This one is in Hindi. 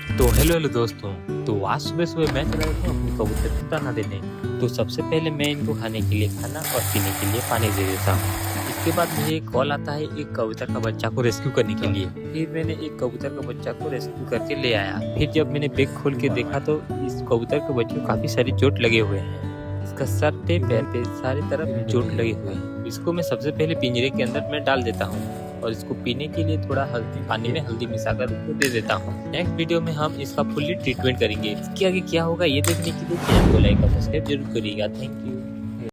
तो हेलो दोस्तों। तो आज सुबह सुबह मैं चला गया अपने कबूतर को दाना देने। तो सबसे पहले मैं इनको खाने के लिए खाना और पीने के लिए पानी दे देता हूँ। इसके बाद मुझे एक कॉल आता है एक कबूतर का बच्चा को रेस्क्यू करने के लिए। फिर मैंने एक कबूतर का बच्चा को रेस्क्यू करके ले आया। फिर जब मैंने बैग खोल के देखा तो इस कबूतर के बच्चे को काफी सारी चोट लगे हुए हैं। इसका सर पे पैर पे सारी तरफ चोट लगे हुए हैं। इसको मैं सबसे पहले पिंजरे के अंदर मैं डाल देता हूँ और इसको पीने के लिए थोड़ा हल्दी पानी में हल्दी मिलाकर उसको दे देता हूँ। नेक्स्ट वीडियो में हम इसका फुल्ली ट्रीटमेंट करेंगे। इसके आगे क्या होगा ये देखने के लिए चैनल को लाइक और सब्सक्राइब जरूर करिएगा। Thank you.